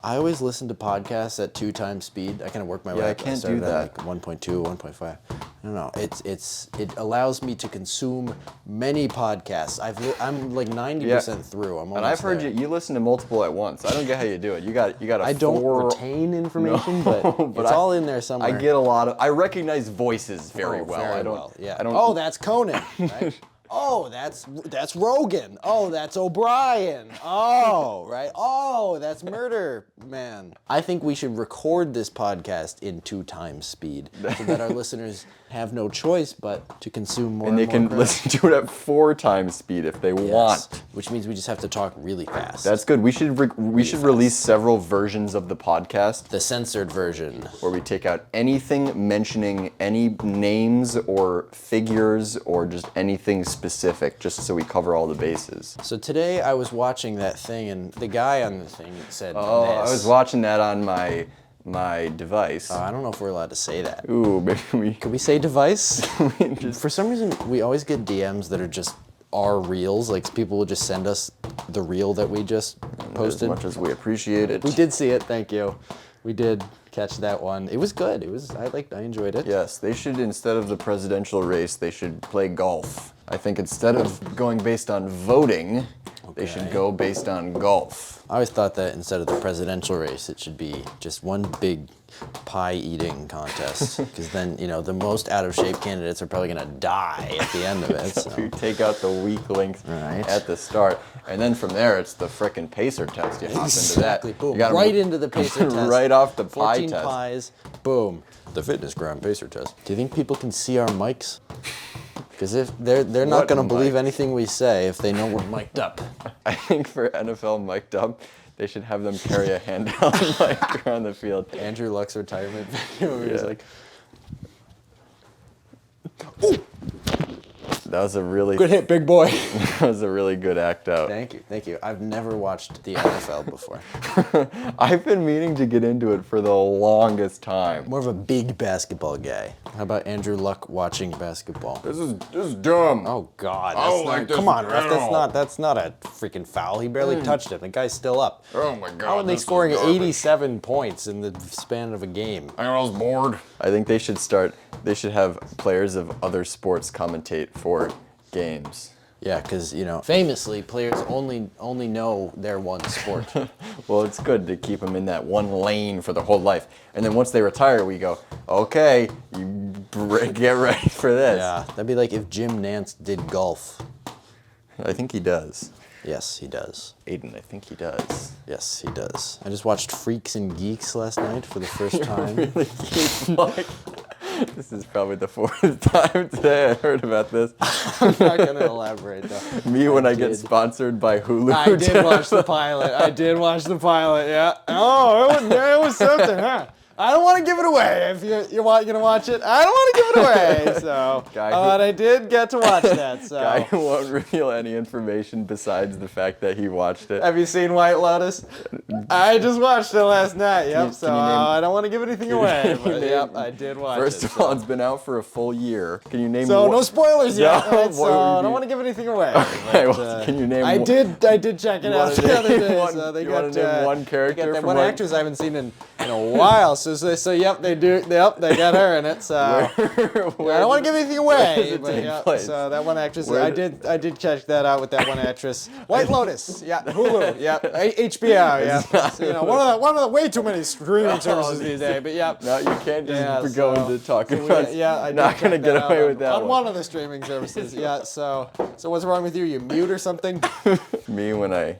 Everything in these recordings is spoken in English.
I always listen to podcasts at 2 times speed. I kind of work my way up. I can't do started that. at like 1.2, 1.5. I don't know. It allows me to consume many podcasts. I'm like 90% through. I'm almost And I've heard there. you listen to multiple at once. I don't get how you do it. You got a I don't retain information, but it's all in there somewhere. I get a lot of. I recognize voices very well. Very I don't. well. Yeah. I don't. Oh, that's Conan. Right? Oh, that's Rogan. Oh, that's O'Brien. Oh, right. Oh, that's Murder Man. I think we should record this podcast in 2 times speed so that our listeners have no choice but to consume more. And they can more listen to it at 4 times speed if they want. Which means we just have to talk really fast. That's good. We should release several versions of the podcast. The censored version. Where we take out anything mentioning any names or figures or just anything specific, just so we cover all the bases. So today I was watching that thing, and the guy on the thing said Oh, this. I was watching that on my device. I don't know if we're allowed to say that. Ooh, maybe Could we say device? For some reason, we always get DMs that are just our reels. Like, people will just send us the reel that we just posted. As much as we appreciate it. We did see it, thank you. We did catch that one. It was good. I enjoyed it. Yes, they should, instead of the presidential race, they should play golf. I think instead of going based on voting, they should go based on golf. I always thought that instead of the presidential race, it should be just one big pie eating contest. Because then, the most out of shape candidates are probably going to die at the end of it. So. You take out the weak links at the start. And then from there, it's the frickin' pacer test. You hop into that. Boom. Right into the pacer test. Right off the pie 14 test. pies. Boom. The fitness gram pacer test. Do you think people can see our mics? Because if they're not going to believe anything we say if they know we're mic'd up. I think for NFL mic'd up, they should have them carry a handheld mic around the field. Andrew Luck's retirement video where he's like, ooh. That was a really good hit, big boy. That was a really good act out. Thank you. I've never watched the NFL before. I've been meaning to get into it for the longest time. More of a big basketball guy. How about Andrew Luck watching basketball? This is dumb. Oh God! Come on, ref. That's not a freaking foul. He barely touched it. The guy's still up. Oh my God! How are they scoring 87 points in the span of a game? I was bored. I think they should have players of other sports commentate for games. Yeah, because famously, players only know their one sport. Well, it's good to keep them in that one lane for their whole life, and then once they retire, we go, okay, you get ready for this. Yeah, that'd be like if Jim Nance did golf. I think he does. Yes, he does. Aiden, I think he does. Yes, he does. I just watched Freaks and Geeks last night for the first time. Really? This is probably the 4th time today I heard about this. I'm not going to elaborate, though. Me when I get sponsored by Hulu. I did watch the pilot. Yeah. Oh, it was something, huh? I don't want to give it away. If you're going to watch it, I don't want to give it away. So, but I did get to watch that. So. Guy who won't reveal any information besides the fact that he watched it. Have you seen White Lotus? I just watched it last night. Yep. So I don't want to give anything away. But yep, I did watch it. First of all, it's been out for a full year. Can you name? So no spoilers yet. No, right? So I don't want to give anything away. Okay, well, can you name? I did check it out the other day. So they got name one character. They got that one actress I haven't seen in a while. So yep, they do. Yep, they got her in it. So I don't want to give anything away. But yep, so that one actress, I did check that out with that one actress. White Lotus. Yeah, Hulu. Yeah, HBO. Yeah. So, one of the way too many streaming services these days. But yep. No, you can't just go into talking about. Yeah, I'm not gonna get away with that on one of the streaming services. Yeah. So what's wrong with you? You mute or something? Me when I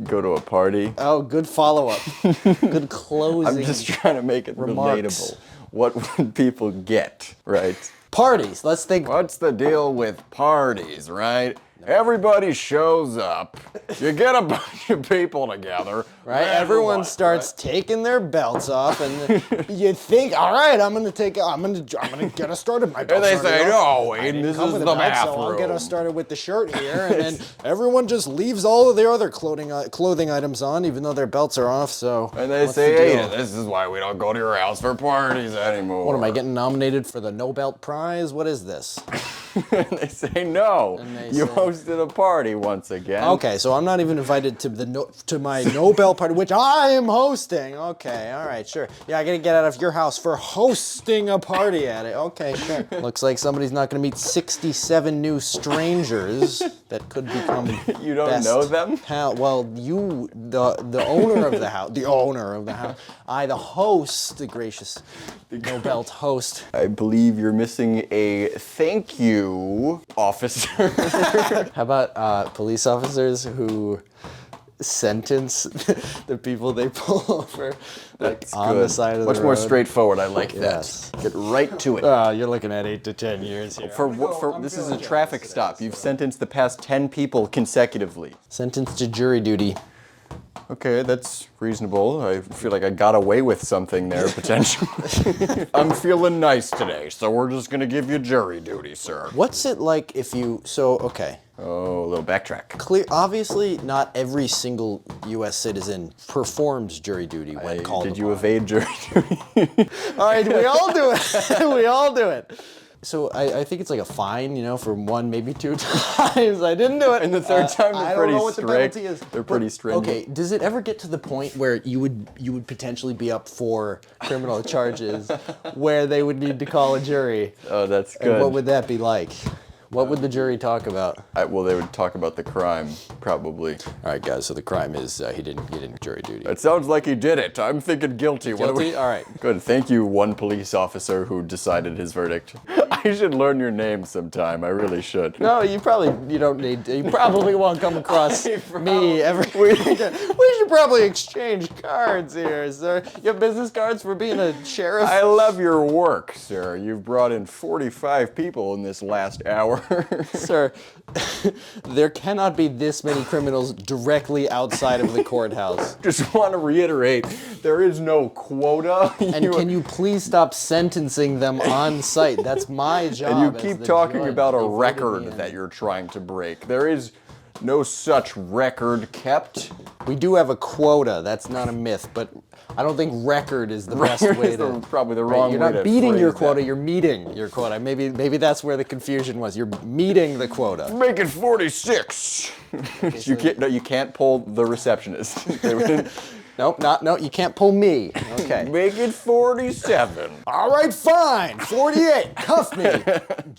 go to a party. Oh, good follow-up. Good closing. I'm just trying to make it relatable. What would people get, right? Parties. Let's think. What's the deal with parties, right? Everybody shows up. You get a bunch of people together. Right? Everyone starts taking their belts off, and you think, all right, I'm gonna get us started. My belt's and they say, no, Wayne, this is the bathroom. So I'll get us started with the shirt here, and then everyone just leaves all of their other clothing items on, even though their belts are off. So. And they say, hey, this is why we don't go to your house for parties anymore. What am I getting nominated for the No Belt Prize? What is this? And they say no. You hosted a party once again. Okay, so I'm not even invited to my Nobel party, which I am hosting. Okay, all right, sure. Yeah, I gotta get out of your house for hosting a party at it. Okay, sure. Looks like somebody's not gonna meet 67 new strangers that could become You don't know them? Well, you, the owner of the house, the host, the gracious Nobel host. I believe you're missing a thank you officer. How about police officers who sentence the people they pull over on the side of the road? Much more straightforward. I like Yes. that. Get right to it. You're looking at 8 to 10 years here. This is a traffic stop. You've sentenced the past 10 people consecutively. Sentenced to jury duty. Okay, that's reasonable. I feel like I got away with something there, potentially. I'm feeling nice today, so we're just gonna give you jury duty, sir. What's it like if you, okay. Oh, a little backtrack. Obviously, not every single U.S. citizen performs jury duty when called Did upon. you evade jury duty? All right, we all do it. We all do it. So I think it's like a fine, for 1, maybe 2 times. I didn't do it. And the third time, they're pretty I don't know what strict. the penalty is. They're pretty stringent. Okay, does it ever get to the point where you would potentially be up for criminal charges where they would need to call a jury? Oh, that's good. And what would that be like? What would the jury talk about? Well, they would talk about the crime, probably. All right, guys. So the crime is he didn't get in jury duty. It sounds like he did it. I'm thinking guilty. Guilty? All right. Good. Thank you, one police officer who decided his verdict. I should learn your name sometime. I really should. No, you don't need to. You probably won't come across me ever. We should probably exchange cards here, sir. You have business cards for being a sheriff? I love your work, sir. You've brought in 45 people in this last hour. Sir, there cannot be this many criminals directly outside of the courthouse. Just want to reiterate, there is no quota. And can you please stop sentencing them on site? That's my job. And you keep talking about a record that you're trying to break. There is no such record kept. We do have a quota. That's not a myth, but I don't think record is the best way to. Probably the wrong way to. You're not beating your quota. that. You're meeting your quota. Maybe that's where the confusion was. You're meeting the quota. Make it 46. You can't pull the receptionist. Nope, no, you can't pull me. Okay. Make it 47. All right, fine. 48. Cuff me,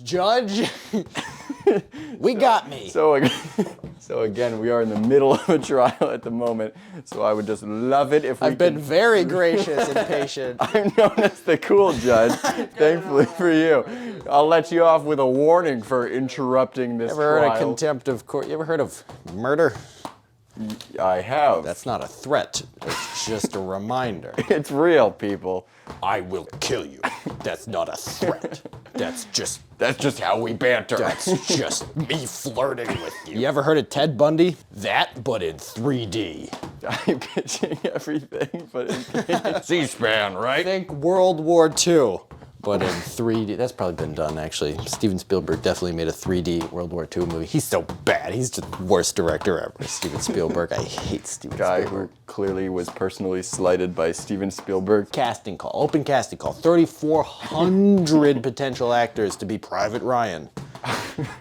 judge. We got me. So again, we are in the middle of a trial at the moment. So I would just love it if we I've been very gracious and patient. I'm known as the cool judge, thankfully for you. I'll let you off with a warning for interrupting this Ever heard trial. of contempt of court? You ever heard of murder? I have. That's not a threat. It's just a reminder. It's real, people. I will kill you. That's not a threat. That's just how we banter. That's just me flirting with you. You ever heard of Ted Bundy? That, but in 3D. I'm pitching everything, but in C-SPAN, right? Think World War II, but in 3D. That's probably been done, actually. Steven Spielberg definitely made a 3D World War II movie. He's so bad. He's the worst director ever. Steven Spielberg. I hate Steven Spielberg. Guy who clearly was personally slighted by Steven Spielberg. Casting call, open casting call. 3,400 potential actors to be Private Ryan.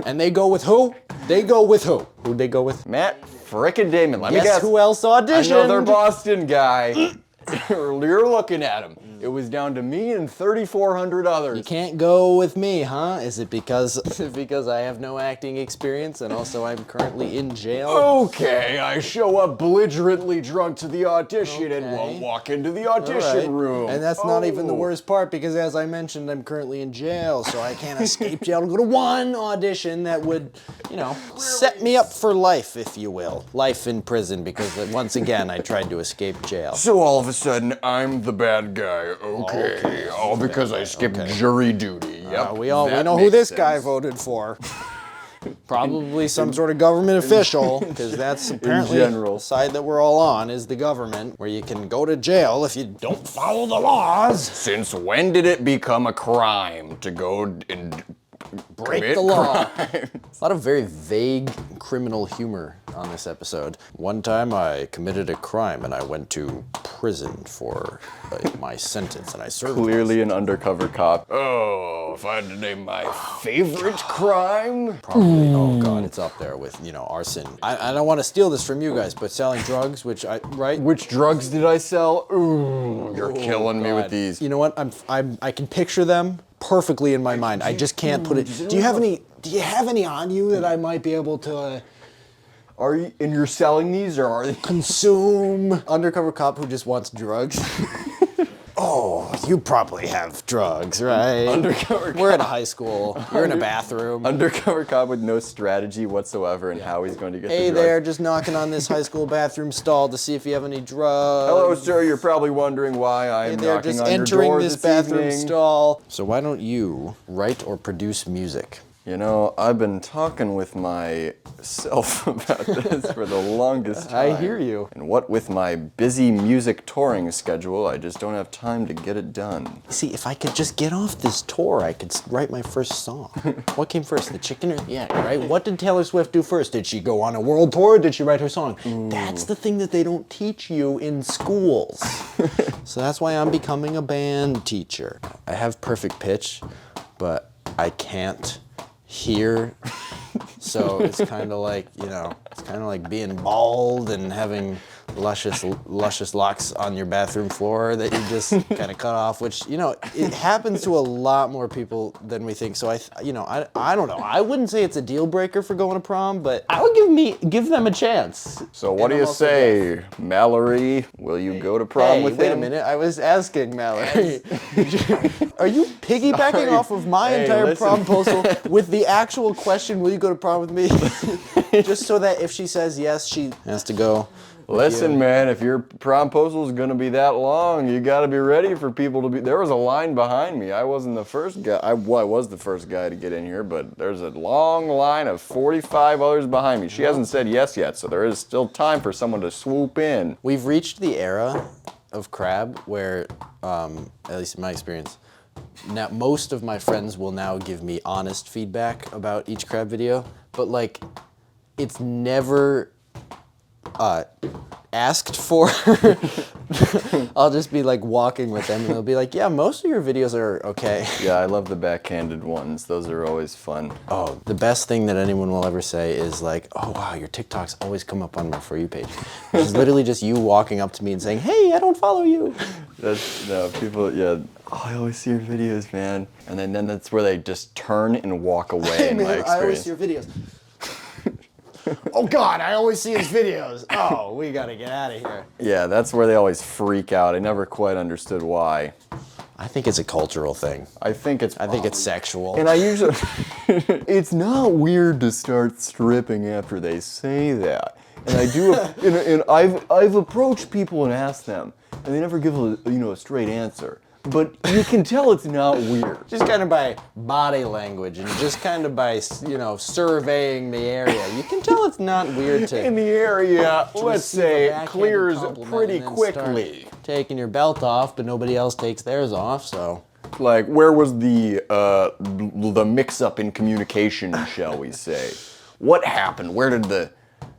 And they go with who? They go with who? Who'd they go with? Matt frickin' Damon. Let me Guess guess. who else auditioned? Another Boston guy. You're looking at him. It was down to me and 3,400 others. You can't go with me, huh? Is it because I have no acting experience and also I'm currently in jail? Okay, I show up belligerently drunk to the audition and won't walk into the audition room. And that's not even the worst part because, as I mentioned, I'm currently in jail, so I can't escape jail to go to one audition that would, set me up for life, if you will. Life in prison because, once again, I tried to escape jail. So all of a sudden, I'm the bad guy. Okay. All because I skipped jury duty. Yep. We know who this guy voted for. Probably some sort of government official, because that's apparently the side that we're all on, is the government, where you can go to jail if you don't follow the laws. Since when did it become a crime to go and break the law? A lot of very vague criminal humor on this episode. One time I committed a crime and I went to prison for my sentence and I served. Clearly an undercover cop. Oh, if I had to name my favorite crime? Probably, oh God, it's up there with, arson. I don't want to steal this from you guys, but selling drugs, right? Which drugs did I sell? Ooh, you're killing me with these. You know what? I can picture them perfectly in my mind. I just can't put it. Do you have any on you that I might be able to and you're selling these, or are they consume? Undercover cop who just wants drugs. Oh, you probably have drugs, right? Undercover cop. We're at a high school. You're in a bathroom. Undercover cop with no strategy whatsoever in how he's going to get the drugs. Hey there, just knocking on this high school bathroom stall to see if you have any drugs. Hello, sir. You're probably wondering why I am knocking on your door this bathroom stall. So why don't you write or produce music? I've been talking with myself about this for the longest time. I hear you. And what with my busy music touring schedule, I just don't have time to get it done. See, if I could just get off this tour, I could write my first song. What came first, the chicken or... Yeah, right? What did Taylor Swift do first? Did she go on a world tour or did she write her song? Ooh. That's the thing that they don't teach you in schools. So that's why I'm becoming a band teacher. I have perfect pitch, but I can't hear, so it's kind of like, it's kind of like being bald and having luscious locks on your bathroom floor that you just kind of cut off, which, it happens to a lot more people than we think. So I don't know. I wouldn't say it's a deal breaker for going to prom, but I would give them a chance. So what do you say, Mallory? Will you go to prom with him? Wait a minute. I was asking Mallory. Are you piggybacking off of my entire prom proposal with the actual question, will you go to prom with me? Just so that if she says yes, she has to go. Listen, man, if your promposal is going to be that long, you got to be ready for people to be... There was a line behind me. I wasn't the first guy. I was the first guy to get in here, but there's a long line of 45 others behind me. She hasn't said yes yet, so there is still time for someone to swoop in. We've reached the era of KRAB where, at least in my experience, now most of my friends will now give me honest feedback about each KRAB video, but it's never asked for. I'll just be walking with them and they'll be like, yeah, most of your videos are okay. Yeah, I love the backhanded ones. Those are always fun. Oh, the best thing that anyone will ever say is oh wow, your TikToks always come up on my For You page. It's literally just you walking up to me and saying, hey, I don't follow you. People, yeah. Oh, I always see your videos, man. And then that's where they just turn and walk away. Hey, in man, my experience. I always see your videos. Oh God, I always see his videos. Oh, we gotta get out of here. Yeah, that's where they always freak out. I never quite understood why. I think it's a cultural thing. I think it's sexual. And I usually, it's not weird to start stripping after they say that. And I do, and I've approached people and asked them, and they never give a straight answer. But you can tell it's not weird. Just kind of by body language and just kind of by, surveying the area. You can tell it's not weird to... In the area, let's say, clears pretty quickly. Taking your belt off, but nobody else takes theirs off, so... Where was the mix-up in communication, shall we say? What happened? Where did the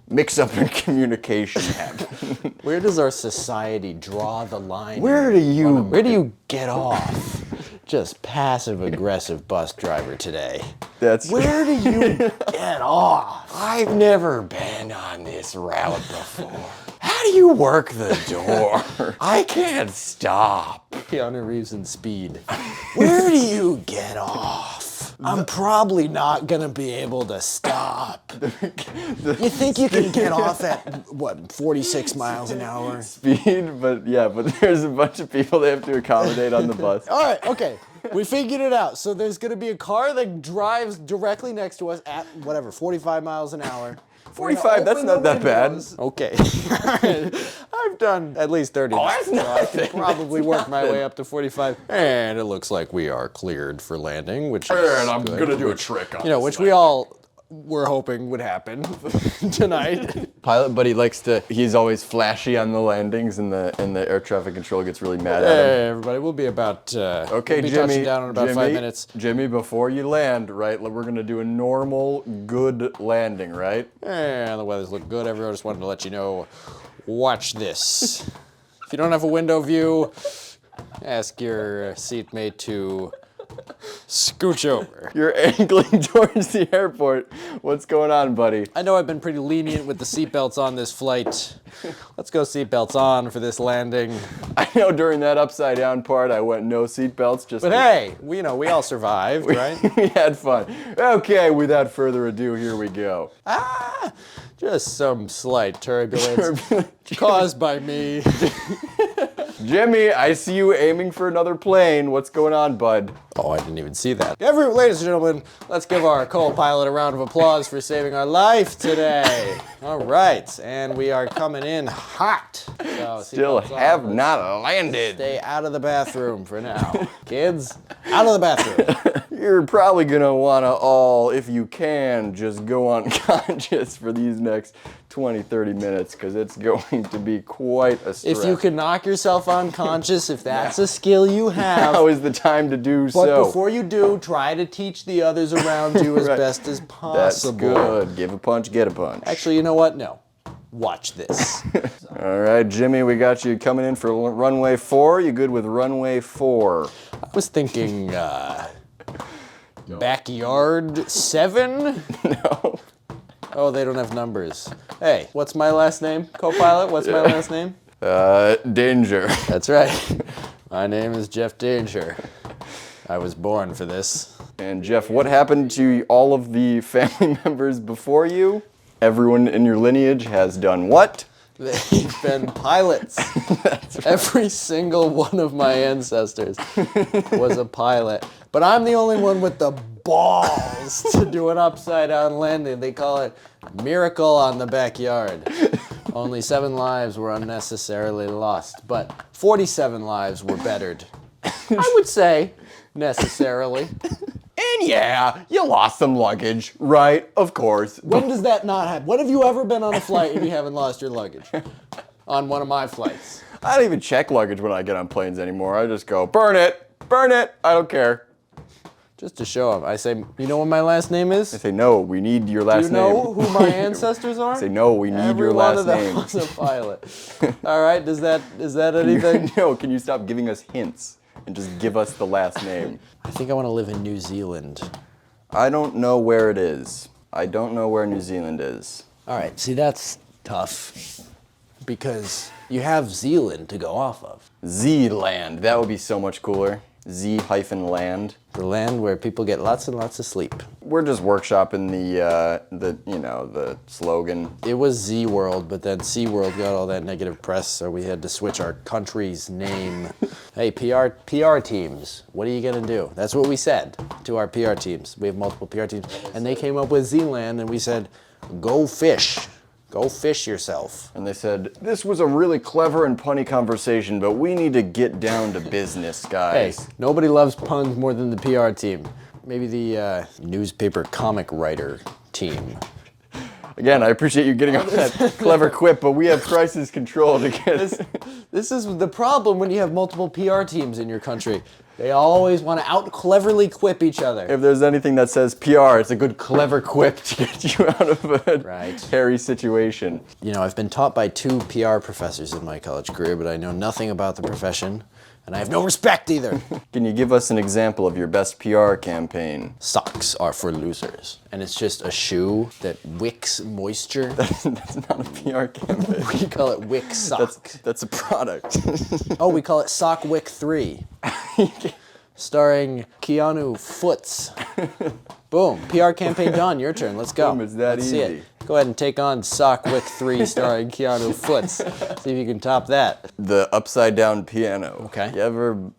mix-up in communication happen? Where does our society draw the line? Where do you get off? Just passive-aggressive bus driver today. Where do you get off? I've never been on this route before. How do you work the door? I can't stop. Keanu Reeves in Speed. Where do you get off? I'm probably not gonna be able to stop. You think you can get off at, 46 miles an hour? Speed, but there's a bunch of people they have to accommodate on the bus. All right, okay. We figured it out. So there's gonna be a car that drives directly next to us at, 45 miles an hour. 45, that's not that bad. Okay. I've done at least 30 miles, so I can probably work my way up to 45. And it looks like we are cleared for landing, which is I'm gonna do a trick on which we all we're hoping would happen tonight. Pilot buddy he's always flashy on the landings, and the air traffic control gets really mad at him. Hey, everybody, we'll be about, okay, we'll be Jimmy, touching down in about 5 minutes. Jimmy, before you land, right, we're gonna do a normal, good landing, right? And the weather's looking good. Everyone, just wanted to let you know, watch this. If you don't have a window view, ask your seatmate to scooch over. You're angling towards the airport. What's going on, buddy? I know I've been pretty lenient with the seatbelts on this flight. Let's go seatbelts on for this landing. I know during that upside down part, I went no seatbelts. But hey, we all survived, right? We had fun. Okay, without further ado, here we go. Just some slight turbulence caused by me. Jimmy, I see you aiming for another plane. What's going on, bud? Oh, I didn't even see that. Ladies and gentlemen, let's give our co-pilot a round of applause for saving our life today. All right, and we are coming in hot. So still have not landed. Stay out of the bathroom for now. Kids, out of the bathroom. You're probably gonna wanna all, if you can, just go unconscious for these next 20, 30 minutes, because it's going to be quite a stretch. If you can knock yourself unconscious, if that's a skill you have. Now is the time to do so. But before you do, try to teach the others around you as best as possible. That's good. Give a punch, get a punch. Actually, you know what? No. Watch this. All right, Jimmy, we got you coming in for runway 4. You good with runway 4? I was thinking, backyard 7? No. Oh, they don't have numbers. Hey, what's my last name? Co-pilot, what's my last name? Danger. That's right. My name is Jeff Danger. I was born for this. And Jeff, what happened to all of the family members before you? Everyone in your lineage has done what? They've been pilots. That's right. Every single one of my ancestors was a pilot. But I'm the only one with the balls to do an upside down landing. They call it miracle on the backyard. Only 7 lives were unnecessarily lost, but 47 lives were bettered. I would say necessarily. And yeah, you lost some luggage, right? Of course. When does that not happen? When have you ever been on a flight and you haven't lost your luggage? On one of my flights. I don't even check luggage when I get on planes anymore. I just go, burn it, I don't care. Just to show them, I say, you know what my last name is? I say, no, we need your last name. Do you know who my ancestors are? I say, no, we need your last name. Every one of them was a pilot. All right, is that anything? No, can you stop giving us hints and just give us the last name? I think I want to live in New Zealand. I don't know where it is. I don't know where New Zealand is. All right, see, that's tough because you have Zealand to go off of. Z-land, that would be so much cooler. Z-land. The land where people get lots and lots of sleep. We're just workshopping the slogan. It was Z World, but then Sea World got all that negative press, so we had to switch our country's name. Hey, PR teams, what are you gonna do? That's what we said to our PR teams. We have multiple PR teams, and they came up with Z-land, and we said, go fish. Go fish yourself. And they said, this was a really clever and punny conversation, but we need to get down to business, guys. Hey, nobody loves puns more than the PR team. Maybe the newspaper comic writer team. Again, I appreciate you getting off that clever quip, but we have crisis control to get This is the problem when you have multiple PR teams in your country. They always want to out-cleverly quip each other. If there's anything that says PR, it's a good clever quip to get you out of a hairy situation. You know, I've been taught by 2 PR professors in my college career, but I know nothing about the profession, and I have no respect either. Can you give us an example of your best PR campaign? Socks are for losers. And it's just a shoe that wicks moisture. That's not a PR campaign. We call it Wick Sock. That's a product. Oh, we call it Sock Wick 3. Starring Keanu Foots. Boom. PR campaign done. Your turn. Let's go. Boom, it's that Let's easy. See it. Go ahead and take on Sock Wick 3 starring Keanu Foots. See if you can top that. The upside down piano. Okay. You ever...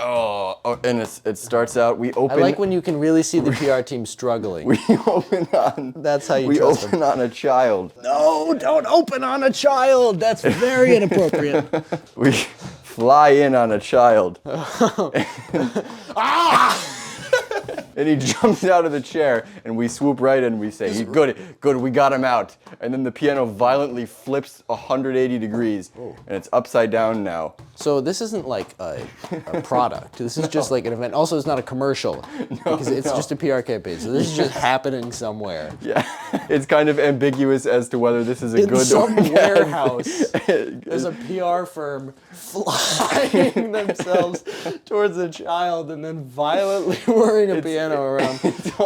Oh, and it starts out, we open... I like when you can really see the PR team struggling. We open on... That's how you we trust open them. on a child. No, don't open on a child. That's very inappropriate. We fly in on a child. Ah! And he jumps out of the chair, and we swoop right in. We say, good, we got him out. And then the piano violently flips 180 degrees, and it's upside down now. So this isn't like a product. This is just like an event. Also, it's not a commercial because it's just a PR campaign. So this is just happening somewhere. Yeah, it's kind of ambiguous as to whether this is a good some warehouse. There's a PR firm flying themselves towards a child and then violently whirring a piano around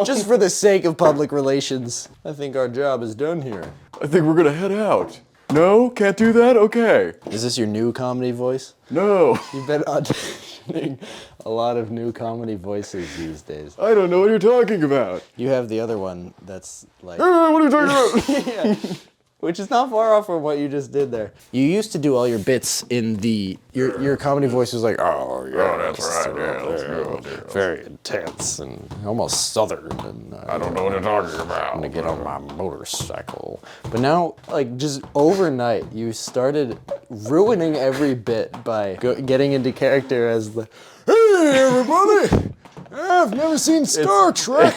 just for the sake of public relations. I think our job is done here. I think we're gonna head out. No? Can't do that? Okay. Is this your new comedy voice? No. You've been auditioning a lot of new comedy voices these days. I don't know what you're talking about. You have the other one that's like... What are you talking about? Yeah. Which is not far off from what you just did there. You used to do all your bits in the... Your comedy voice was like, oh, yeah, that's right, yeah, let's go. Very intense and almost southern. And, I don't know what you're talking about. I'm gonna get on my motorcycle. But now, like, just overnight, you started ruining every bit by getting into character as the, hey, everybody! I've never seen Star Trek.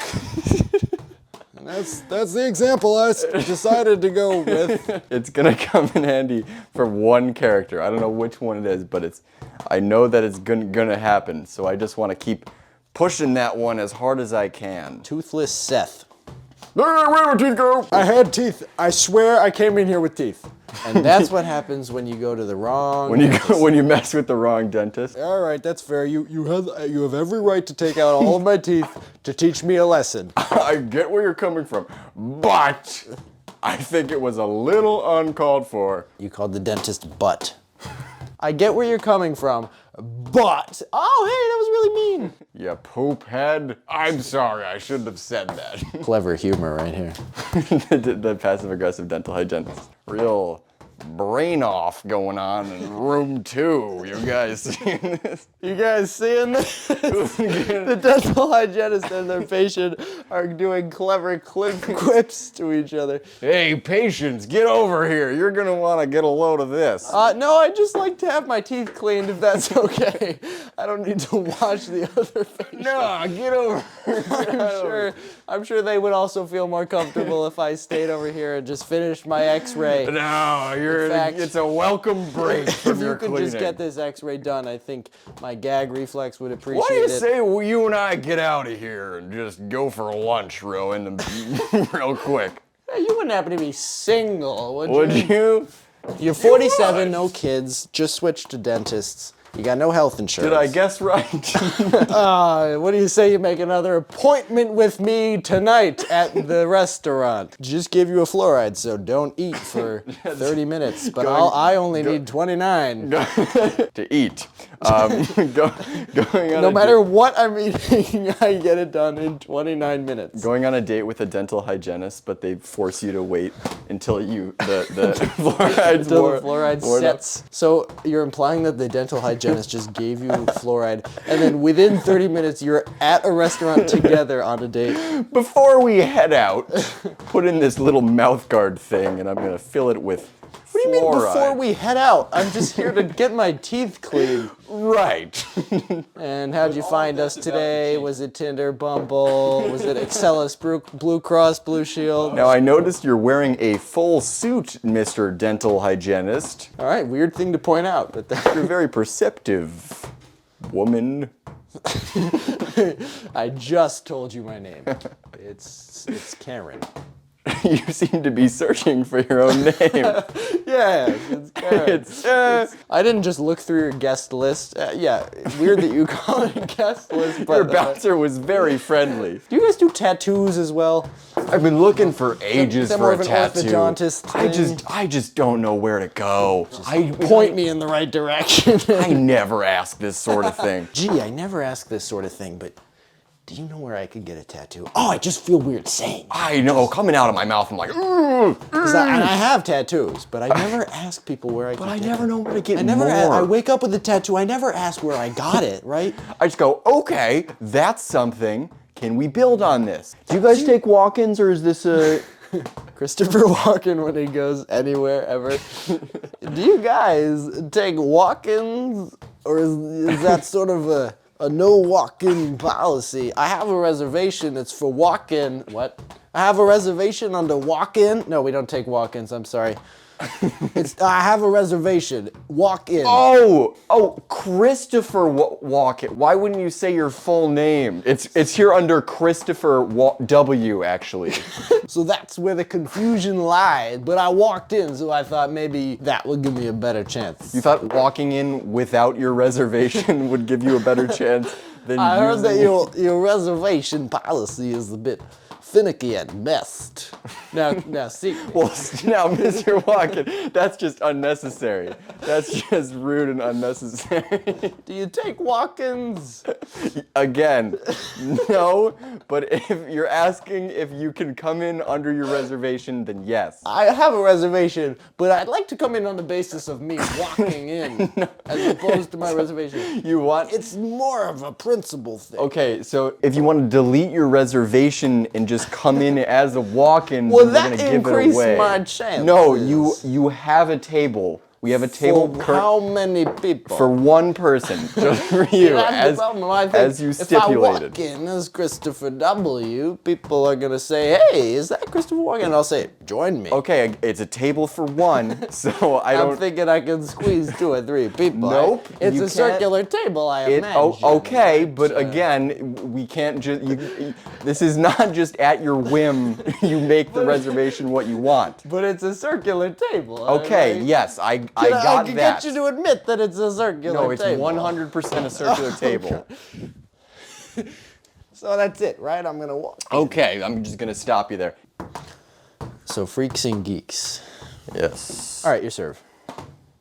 That's the example I decided to go with. It's gonna come in handy for one character. I don't know which one it is, but I know that it's gonna happen. So I just want to keep pushing that one as hard as I can. Toothless Seth. Where my teeth go? I had teeth. I swear I came in here with teeth. And that's what happens when you go to the wrong dentist. When you mess with the wrong dentist. All right, that's fair. You have every right to take out all of my teeth to teach me a lesson. I get where you're coming from, but I think it was a little uncalled for. You called the dentist butt. I get where you're coming from, but oh hey, that was really mean. You poop head. I'm sorry, I shouldn't have said that. Clever humor right here. the passive aggressive dental hygienist. Real brain off going on in room 2. You guys seeing this? You guys seeing this? The dental hygienist and their patient are doing clever quips to each other. Hey, patients, get over here. You're gonna want to get a load of this. No, I just like to have my teeth cleaned if that's okay. I don't need to wash the other patient. No, get over. I'm sure they would also feel more comfortable if I stayed over here and just finished my X-ray. No, it's a welcome break from your cleaning. If you could just get this X-ray done, I think my gag reflex would appreciate it. What do you say you and I get out of here and just go for lunch real quick? Hey, you wouldn't happen to be single, would you? Would you? You're 47, no kids, just switched to dentists. You got no health insurance. Did I guess right? What do you say you make another appointment with me tonight at the restaurant? Just give you a fluoride, so don't eat for 30 minutes. But I only need 29. To eat. Going on no matter what I'm eating, I get it done in 29 minutes. Going on a date with a dental hygienist, but they force you to wait until the fluoride sets. So you're implying that the dental hygienist just gave you fluoride, and then within 30 minutes you're at a restaurant together on a date. Before we head out, put in this little mouth guard thing, and I'm gonna fill it with What do you mean before we head out? I'm just here to get my teeth clean. Right. And how'd you find us today? Was it Tinder, Bumble? Was it Excellus, Blue Cross, Blue Shield? Now I noticed you're wearing a full suit, Mr. Dental Hygienist. All right, weird thing to point out, but you're very perceptive, woman. I just told you my name. It's Karen. You seem to be searching for your own name. Yeah, it's Karen. I didn't just look through your guest list. Yeah, weird that you call it a guest list. But, your bouncer was very friendly. Do you guys do tattoos as well? I've been looking for ages for a tattoo. Thing? I just don't know where to go. Point me in the right direction. I never ask this sort of thing. Gee, I never ask this sort of thing, but do you know where I could get a tattoo? Oh, I just feel weird saying. I know, coming out of my mouth, I'm like, and I have tattoos, but I never ask people where I can get it. But I never know where to get more. I wake up with a tattoo, I never ask where I got it, right? I just go, okay, that's something. Can we build on this? Do you guys take walk-ins, or is this a... Christopher Walken when he goes anywhere ever. Do you guys take walk-ins, or is that sort of a A no walk-in policy. I have a reservation. It's for walk-in. What? I have a reservation under walk-in. No, we don't take walk-ins. I'm sorry. I have a reservation. Walk in. Oh, Christopher Walken. Why wouldn't you say your full name? It's here under Christopher W. Actually. So that's where the confusion lied. But I walked in, so I thought maybe that would give me a better chance. You thought walking in without your reservation would give you a better chance than I heard that your reservation policy is a bit finicky at best. Now, see. Well, now, Mr. Walken, that's just unnecessary. That's just rude and unnecessary. Do you take walk-ins? Again, no, but if you're asking if you can come in under your reservation, then yes. I have a reservation, but I'd like to come in on the basis of me walking in, as opposed to my reservation. You want? It's more of a principle thing. Okay, so if you want to delete your reservation and just come in as a walk-in, well, then we're gonna give it away. My chances. No, you have a table. We have a table for how many people? For one person, just for you, as you stipulated. If I walk in as Christopher W., people are gonna say, "Hey, is that Christopher Walken?" And I'll say, "Join me." Okay, it's a table for one, so I'm thinking I can squeeze 2 or 3 people. Nope. It's a circular table, I imagine. Okay, but again, we can't just. This is not just at your whim. You make the reservation what you want. But it's a circular table. Okay. Yes, I got that. I can get you to admit that it's a circular table. No, it's 100% a circular table. So that's it, right? I'm gonna walk. Okay, I'm just gonna stop you there. So freaks and geeks. Yes. All right, your serve.